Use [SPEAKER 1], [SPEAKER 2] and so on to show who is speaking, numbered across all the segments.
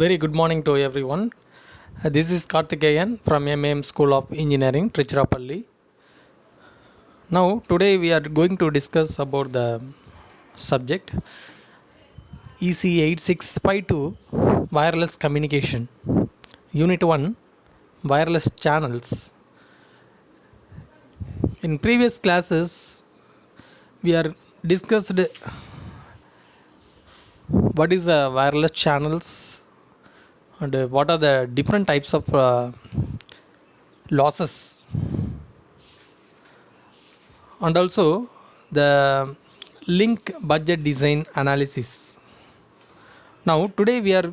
[SPEAKER 1] Very good morning to everyone. This is Karthikeyan from MAM School of Engineering, Trichirappalli. Now, today we are going to discuss about the subject EC 8652 Wireless Communication. Unit 1 Wireless Channels. In previous classes, we are discussed what is the wireless channels and what are the different types of losses, and also the link budget design analysis. Now today we are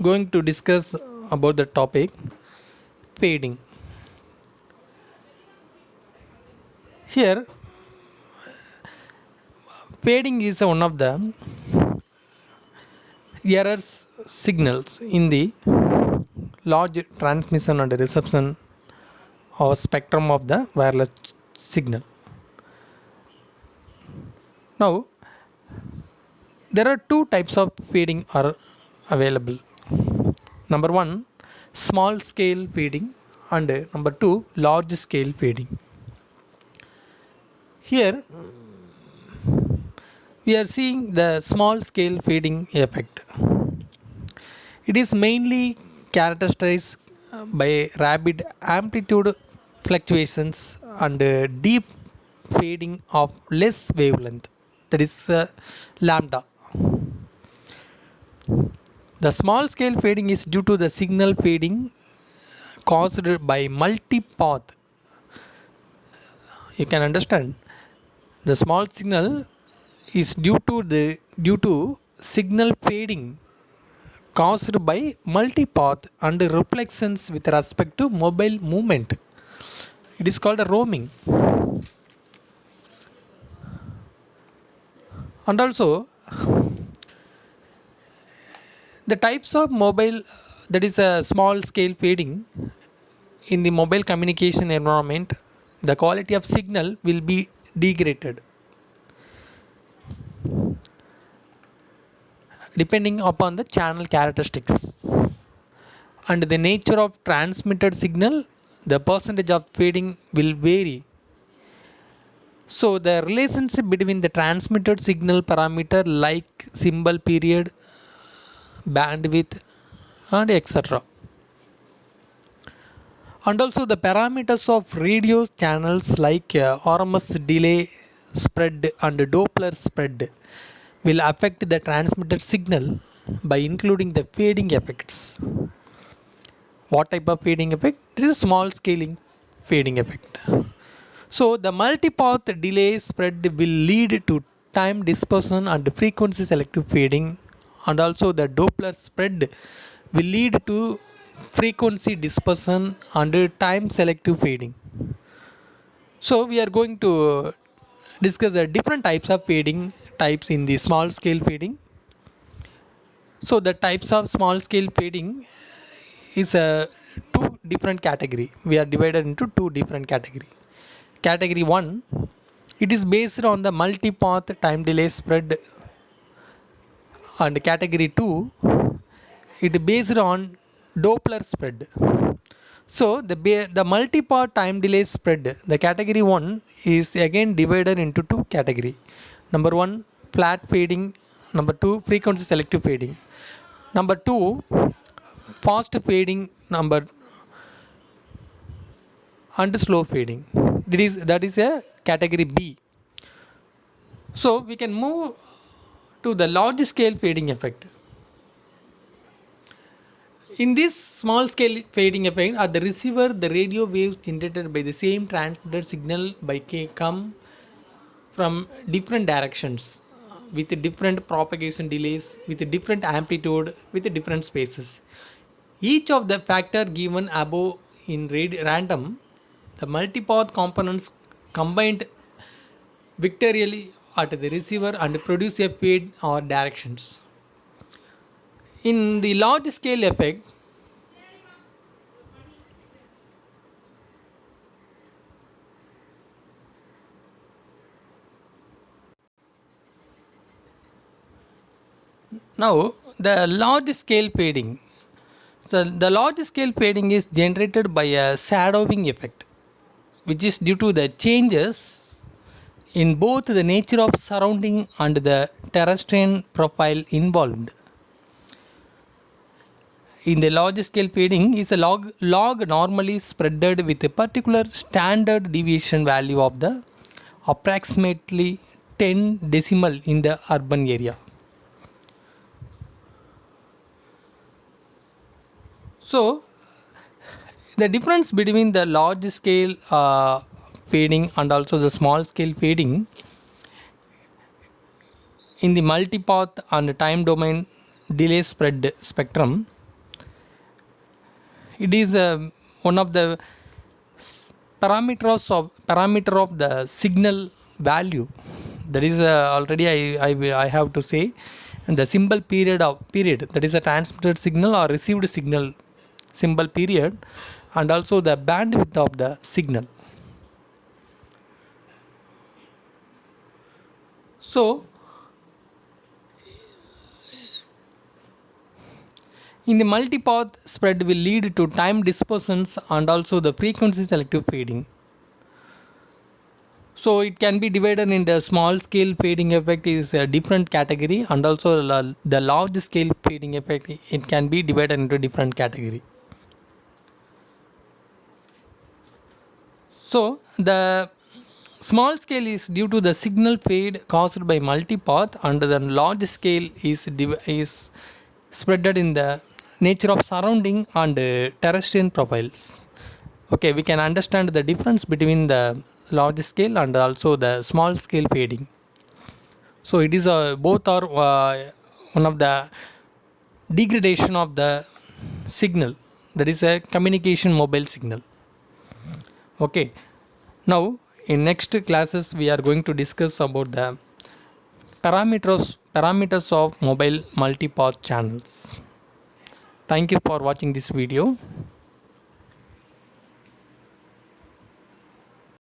[SPEAKER 1] going to discuss about the topic fading. Here fading is one of the errors signals in the large transmission and reception or spectrum of the wireless signal. Now there are two types of fading are available. Number one, small scale fading, and number two, large scale fading. Here we are seeing the small scale fading effect. It is mainly characterized by rapid amplitude fluctuations and deep fading of less wavelength, that is lambda. The small scale fading is due to the signal fading caused by multipath. You can understand the small signal is due to signal fading caused by multipath and reflections with respect to mobile movement. It is called a roaming. And also the types of mobile, that is a small scale fading in the mobile communication environment, the quality of signal will be degraded depending upon the channel characteristics and the nature of transmitted signal. The percentage of fading will vary. So the relationship between the transmitted signal parameter like symbol period, bandwidth, and etc., and also the parameters of radio channels like RMS delay spread and Doppler spread will affect the transmitted signal by including the fading effects. What type of fading effect? This is small scaling fading effect. So the multipath delay spread will lead to time dispersion and frequency selective fading, and also the Doppler spread will lead to frequency dispersion and time selective fading. So we are going to discuss the different types of fading types in the small scale fading. So the types of small scale fading is a two different category. We are divided into two different category. Category 1, it is based on the multipath time delay spread, and category 2, it is based on Doppler spread. So the multipath time delay spread, the category 1 is again divided into two category. Number 1, flat fading. Number 2, frequency selective fading. Number 2, fast fading. Number and slow fading. That is a category B. So we can move to the large scale fading effect. In this small scale fading effect, at the receiver, the radio waves generated by the same transmitted signal by come from different directions with different propagation delays, with different amplitude, with different spaces. Each of the factor given above in random, the multipath components combined victorially at the receiver and produce a fade or directions. In the large scale effect, Now the large scale fading. So the large scale fading is generated by a shadowing effect, which is due to the changes in both the nature of surrounding and the terrestrial profile involved. In the large scale fading is a log normally spreaded with a particular standard deviation value of the approximately 10 decimal in the urban area. So the difference between the large scale fading and also the small scale fading in the multipath and time domain delay spread spectrum, it is one of the parameter of the signal value. That is already I have to say, and the symbol period, that is a transmitted signal or received signal symbol period, and also the bandwidth of the signal. So in the multipath spread will lead to time dispersions and also the frequency selective fading. So it can be divided into small scale fading effect is a different category, and also the large scale fading effect, it can be divided into different category. So the small scale is due to the signal fade caused by multipath, and the large scale is spreaded in the nature of surrounding and terrestrial profiles. Okay, we can understand the difference between the large scale and also the small scale fading. So it is both are one of the degradation of the signal, that is a communication mobile signal. Okay, now in next classes we are going to discuss about the parameters of mobile multipath channels. Thank you for watching this video.